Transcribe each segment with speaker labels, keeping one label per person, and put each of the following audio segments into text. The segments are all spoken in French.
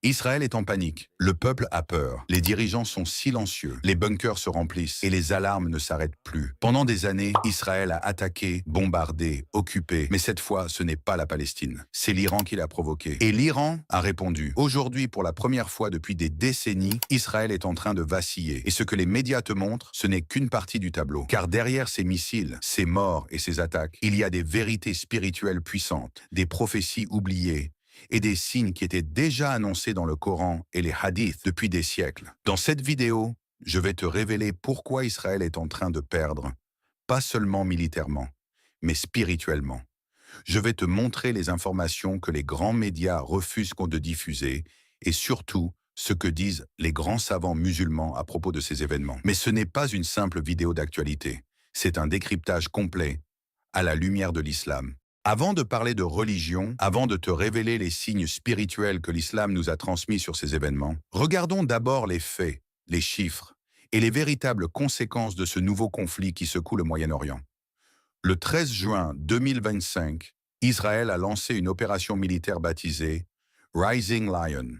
Speaker 1: Israël est en panique. Le peuple a peur. Les dirigeants sont silencieux. Les bunkers se remplissent et les alarmes ne s'arrêtent plus. Pendant des années, Israël a attaqué, bombardé, occupé. Mais cette fois, ce n'est pas la Palestine. C'est l'Iran qui l'a provoqué. Et l'Iran a répondu. Aujourd'hui, pour la première fois depuis des décennies, Israël est en train de vaciller. Et ce que les médias te montrent, ce n'est qu'une partie du tableau. Car derrière ces missiles, ces morts et ces attaques, il y a des vérités spirituelles puissantes, des prophéties oubliées, et des signes qui étaient déjà annoncés dans le Coran et les hadiths depuis des siècles. Dans cette vidéo, je vais te révéler pourquoi Israël est en train de perdre, pas seulement militairement, mais spirituellement. Je vais te montrer les informations que les grands médias refusent de diffuser et surtout ce que disent les grands savants musulmans à propos de ces événements. Mais ce n'est pas une simple vidéo d'actualité, c'est un décryptage complet à la lumière de l'islam. Avant de parler de religion, avant de te révéler les signes spirituels que l'islam nous a transmis sur ces événements, regardons d'abord les faits, les chiffres et les véritables conséquences de ce nouveau conflit qui secoue le Moyen-Orient. Le 13 juin 2025, Israël a lancé une opération militaire baptisée Rising Lion,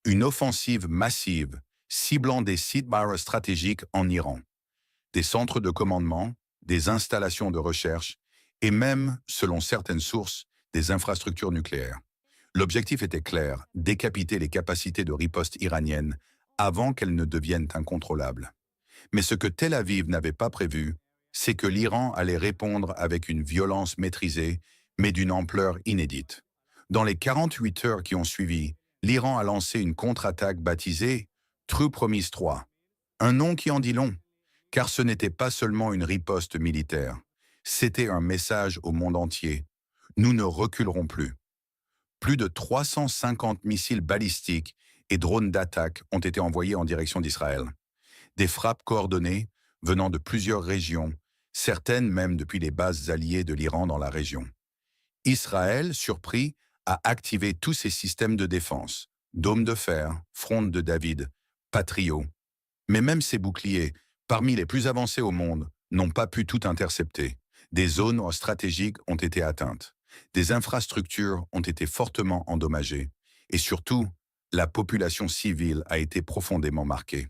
Speaker 1: une offensive massive ciblant des sites stratégiques en Iran, des centres de commandement, des installations de recherche et même, selon certaines sources, des infrastructures nucléaires. L'objectif était clair, décapiter les capacités de riposte iraniennes avant qu'elles ne deviennent incontrôlables. Mais ce que Tel Aviv n'avait pas prévu, c'est que l'Iran allait répondre avec une violence maîtrisée, mais d'une ampleur inédite. Dans les 48 heures qui ont suivi, l'Iran a lancé une contre-attaque baptisée True Promise 3, un nom qui en dit long, car ce n'était pas seulement une riposte militaire. C'était un message au monde entier. Nous ne reculerons plus. Plus de 350 missiles balistiques et drones d'attaque ont été envoyés en direction d'Israël. Des frappes coordonnées venant de plusieurs régions, certaines même depuis les bases alliées de l'Iran dans la région. Israël, surpris, a activé tous ses systèmes de défense, dômes de fer, fronde de David, Patriot. Mais même ces boucliers, parmi les plus avancés au monde, n'ont pas pu tout intercepter. Des zones stratégiques ont été atteintes. Des infrastructures ont été fortement endommagées. Et surtout, la population civile a été profondément marquée.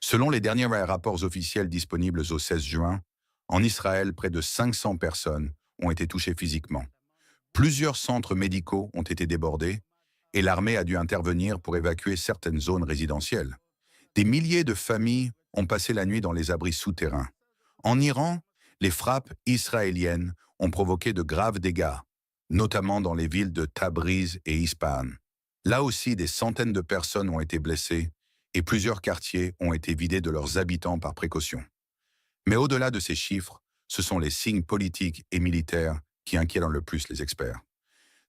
Speaker 1: Selon les derniers rapports officiels disponibles au 16 juin, en Israël, près de 500 personnes ont été touchées physiquement. Plusieurs centres médicaux ont été débordés et l'armée a dû intervenir pour évacuer certaines zones résidentielles. Des milliers de familles ont passé la nuit dans les abris souterrains. En Iran, les frappes israéliennes ont provoqué de graves dégâts, notamment dans les villes de Tabriz et Ispahan. Là aussi, des centaines de personnes ont été blessées et plusieurs quartiers ont été vidés de leurs habitants par précaution. Mais au-delà de ces chiffres, ce sont les signes politiques et militaires qui inquiètent le plus les experts.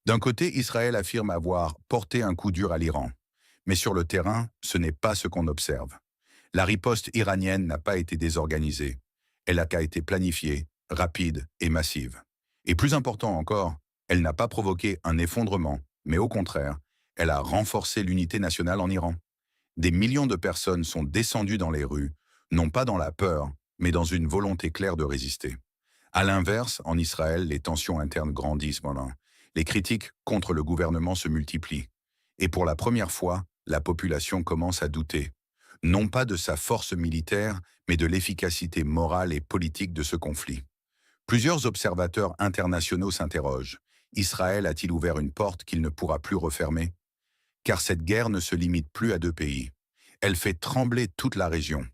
Speaker 1: D'un côté, Israël affirme avoir porté un coup dur à l'Iran. Mais sur le terrain, ce n'est pas ce qu'on observe. La riposte iranienne n'a pas été désorganisée. Elle a été planifiée, rapide et massive. Et plus important encore, elle n'a pas provoqué un effondrement, mais au contraire, elle a renforcé l'unité nationale en Iran. Des millions de personnes sont descendues dans les rues, non pas dans la peur, mais dans une volonté claire de résister. À l'inverse, en Israël, les tensions internes grandissent. Les critiques contre le gouvernement se multiplient. Et pour la première fois, la population commence à douter, non pas de sa force militaire, mais de l'efficacité morale et politique de ce conflit. Plusieurs observateurs internationaux s'interrogent. Israël a-t-il ouvert une porte qu'il ne pourra plus refermer? Car cette guerre ne se limite plus à deux pays. Elle fait trembler toute la région.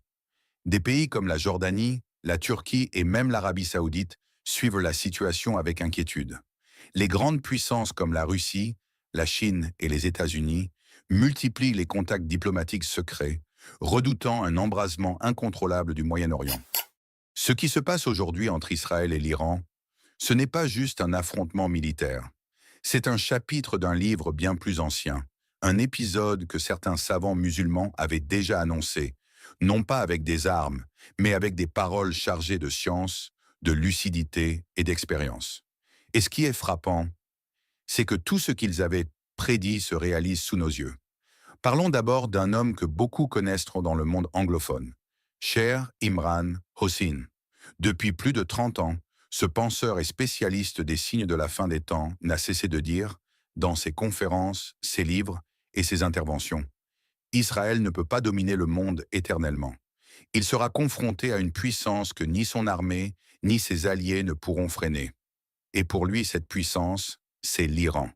Speaker 1: Des pays comme la Jordanie, la Turquie et même l'Arabie saoudite suivent la situation avec inquiétude. Les grandes puissances comme la Russie, la Chine et les États-Unis multiplient les contacts diplomatiques secrets, redoutant un embrasement incontrôlable du Moyen-Orient. Ce qui se passe aujourd'hui entre Israël et l'Iran, ce n'est pas juste un affrontement militaire. C'est un chapitre d'un livre bien plus ancien, un épisode que certains savants musulmans avaient déjà annoncé, non pas avec des armes, mais avec des paroles chargées de science, de lucidité et d'expérience. Et ce qui est frappant, c'est que tout ce qu'ils avaient prédit se réalise sous nos yeux. Parlons d'abord d'un homme que beaucoup connaissent dans le monde anglophone, Sher Imran Hossein. Depuis plus de 30 ans, ce penseur et spécialiste des signes de la fin des temps n'a cessé de dire, dans ses conférences, ses livres et ses interventions. Israël ne peut pas dominer le monde éternellement. Il sera confronté à une puissance que ni son armée, ni ses alliés ne pourront freiner. Et pour lui, cette puissance, c'est l'Iran.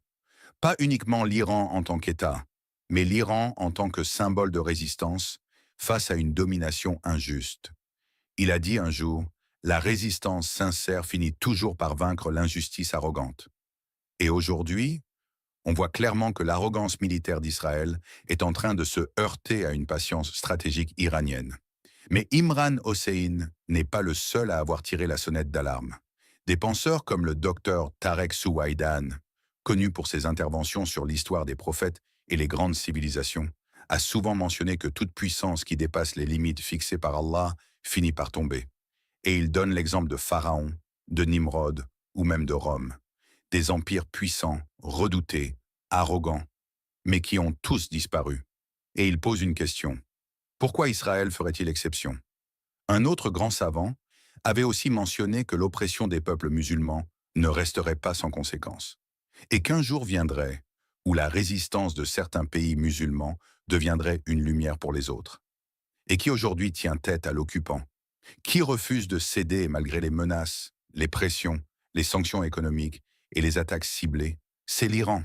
Speaker 1: Pas uniquement l'Iran en tant qu'État, mais l'Iran en tant que symbole de résistance face à une domination injuste. Il a dit un jour, « La résistance sincère finit toujours par vaincre l'injustice arrogante ». Et aujourd'hui, on voit clairement que l'arrogance militaire d'Israël est en train de se heurter à une patience stratégique iranienne. Mais Imran Hossein n'est pas le seul à avoir tiré la sonnette d'alarme. Des penseurs comme le docteur Tarek Souaïdan, connu pour ses interventions sur l'histoire des prophètes et les grandes civilisations, a souvent mentionné que toute puissance qui dépasse les limites fixées par Allah finit par tomber. Et il donne l'exemple de Pharaon, de Nimrod ou même de Rome. Des empires puissants, redoutés, arrogants, mais qui ont tous disparu. Et il pose une question. Pourquoi Israël ferait-il exception? Un autre grand savant avait aussi mentionné que l'oppression des peuples musulmans ne resterait pas sans conséquences, et qu'un jour viendrait où la résistance de certains pays musulmans deviendrait une lumière pour les autres. Et qui aujourd'hui tient tête à l'occupant? Qui refuse de céder malgré les menaces, les pressions, les sanctions économiques et les attaques ciblées? C'est l'Iran.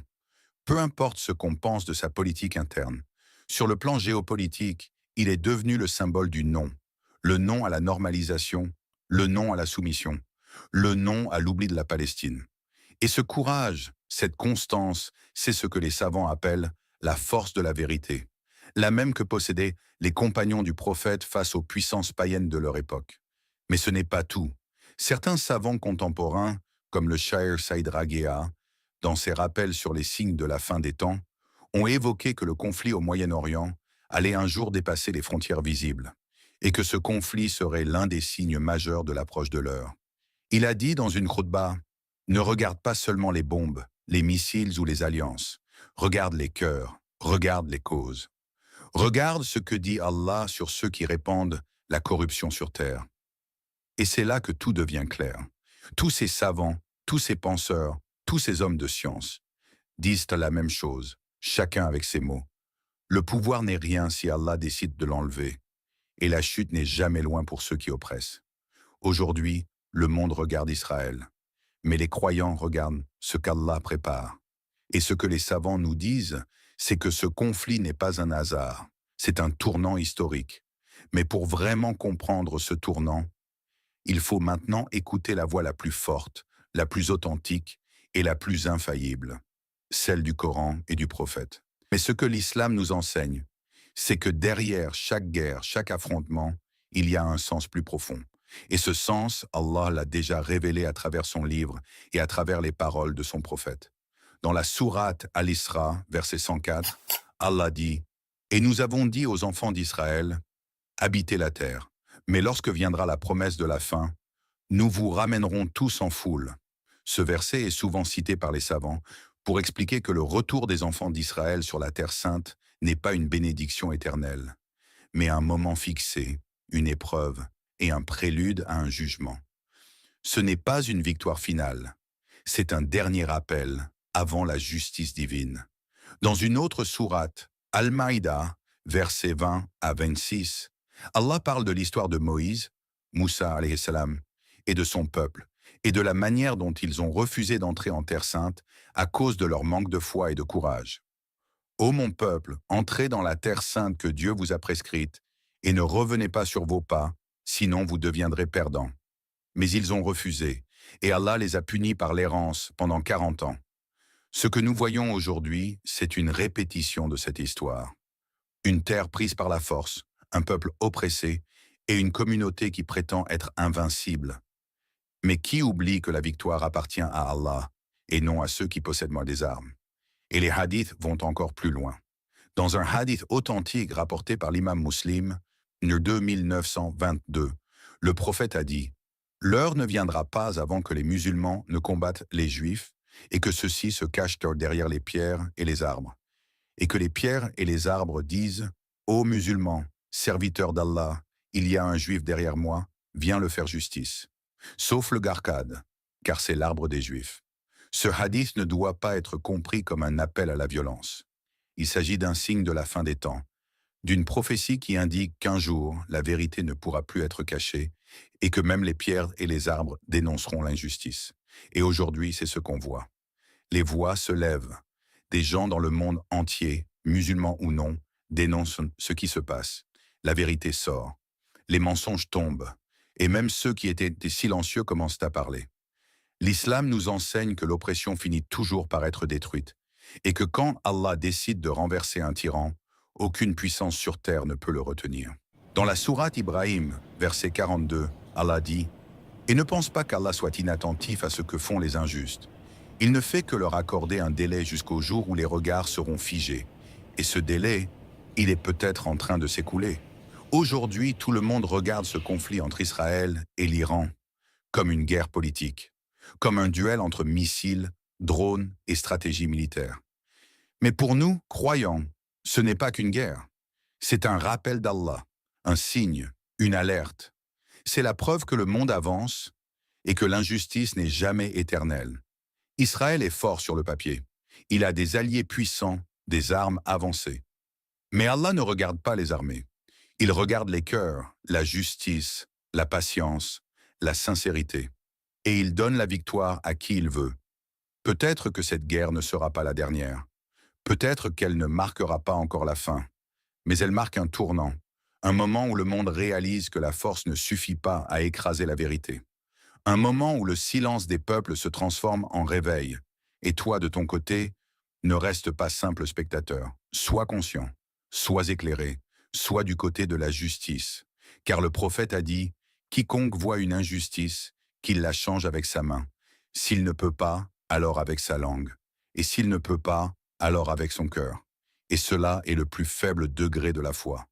Speaker 1: Peu importe ce qu'on pense de sa politique interne. Sur le plan géopolitique, il est devenu le symbole du non. Le non à la normalisation, le non à la soumission, le non à l'oubli de la Palestine. Et ce courage, cette constance, c'est ce que les savants appellent la force de la vérité, la même que possédaient les compagnons du prophète face aux puissances païennes de leur époque. Mais ce n'est pas tout. Certains savants contemporains, comme le Shair Saïd Raghea, dans ses rappels sur les signes de la fin des temps, ont évoqué que le conflit au Moyen-Orient allait un jour dépasser les frontières visibles, et que ce conflit serait l'un des signes majeurs de l'approche de l'heure. Il a dit dans une khutba, « Ne regarde pas seulement les bombes, les missiles ou les alliances, regarde les cœurs, regarde les causes. Regarde ce que dit Allah sur ceux qui répandent la corruption sur terre. » Et c'est là que tout devient clair. Tous ces savants, tous ces penseurs, tous ces hommes de science disent la même chose, chacun avec ses mots. Le pouvoir n'est rien si Allah décide de l'enlever, et la chute n'est jamais loin pour ceux qui oppressent. Aujourd'hui, le monde regarde Israël, mais les croyants regardent ce qu'Allah prépare. Et ce que les savants nous disent, c'est que ce conflit n'est pas un hasard, c'est un tournant historique. Mais pour vraiment comprendre ce tournant, il faut maintenant écouter la voix la plus forte, la plus authentique et la plus infaillible, celle du Coran et du prophète. Mais ce que l'islam nous enseigne, c'est que derrière chaque guerre, chaque affrontement, il y a un sens plus profond. Et ce sens, Allah l'a déjà révélé à travers son livre et à travers les paroles de son prophète. Dans la sourate Al-Isra, verset 104, Allah dit « Et nous avons dit aux enfants d'Israël, habitez la terre, mais lorsque viendra la promesse de la fin, nous vous ramènerons tous en foule. » Ce verset est souvent cité par les savants pour expliquer que le retour des enfants d'Israël sur la terre sainte n'est pas une bénédiction éternelle, mais un moment fixé, une épreuve et un prélude à un jugement. Ce n'est pas une victoire finale, c'est un dernier appel avant la justice divine. Dans une autre sourate, Al-Maïda, versets 20 à 26, Allah parle de l'histoire de Moïse, Moussa alayhi salam, et de son peuple, et de la manière dont ils ont refusé d'entrer en Terre Sainte à cause de leur manque de foi et de courage. « Ô mon peuple, entrez dans la Terre Sainte que Dieu vous a prescrite, et ne revenez pas sur vos pas, sinon vous deviendrez perdants. » Mais ils ont refusé, et Allah les a punis par l'errance pendant 40 ans. Ce que nous voyons aujourd'hui, c'est une répétition de cette histoire. Une terre prise par la force, un peuple oppressé, et une communauté qui prétend être invincible. Mais qui oublie que la victoire appartient à Allah, et non à ceux qui possèdent moins des armes? Et les hadiths vont encore plus loin. Dans un hadith authentique rapporté par l'imam Muslim, le 2922, le prophète a dit « L'heure ne viendra pas avant que les musulmans ne combattent les juifs et que ceux-ci se cachent derrière les pierres et les arbres. Et que les pierres et les arbres disent « Ô musulmans, serviteurs d'Allah, il y a un juif derrière moi, viens le faire justice. » Sauf le Gharqad, car c'est l'arbre des juifs. Ce hadith ne doit pas être compris comme un appel à la violence. Il s'agit d'un signe de la fin des temps, d'une prophétie qui indique qu'un jour, la vérité ne pourra plus être cachée et que même les pierres et les arbres dénonceront l'injustice. Et aujourd'hui, c'est ce qu'on voit. Les voix se lèvent. Des gens dans le monde entier, musulmans ou non, dénoncent ce qui se passe. La vérité sort. Les mensonges tombent. Et même ceux qui étaient silencieux commencent à parler. L'islam nous enseigne que l'oppression finit toujours par être détruite et que quand Allah décide de renverser un tyran, aucune puissance sur terre ne peut le retenir. Dans la sourate Ibrahim, verset 42, Allah dit « Et ne pense pas qu'Allah soit inattentif à ce que font les injustes. Il ne fait que leur accorder un délai jusqu'au jour où les regards seront figés. Et ce délai, il est peut-être en train de s'écouler. Aujourd'hui, tout le monde regarde ce conflit entre Israël et l'Iran comme une guerre politique, comme un duel entre missiles, drones et stratégie militaire. Mais pour nous, croyants, ce n'est pas qu'une guerre. C'est un rappel d'Allah, un signe, une alerte. C'est la preuve que le monde avance et que l'injustice n'est jamais éternelle. Israël est fort sur le papier. Il a des alliés puissants, des armes avancées. Mais Allah ne regarde pas les armées. Il regarde les cœurs, la justice, la patience, la sincérité. Et il donne la victoire à qui il veut. Peut-être que cette guerre ne sera pas la dernière. Peut-être qu'elle ne marquera pas encore la fin. Mais elle marque un tournant, un moment où le monde réalise que la force ne suffit pas à écraser la vérité. Un moment où le silence des peuples se transforme en réveil. Et toi, de ton côté, ne reste pas simple spectateur. Sois conscient, sois éclairé, sois du côté de la justice. Car le prophète a dit « Quiconque voit une injustice, qu'il la change avec sa main. S'il ne peut pas, alors avec sa langue. Et s'il ne peut pas, alors avec son cœur. Et cela est le plus faible degré de la foi. »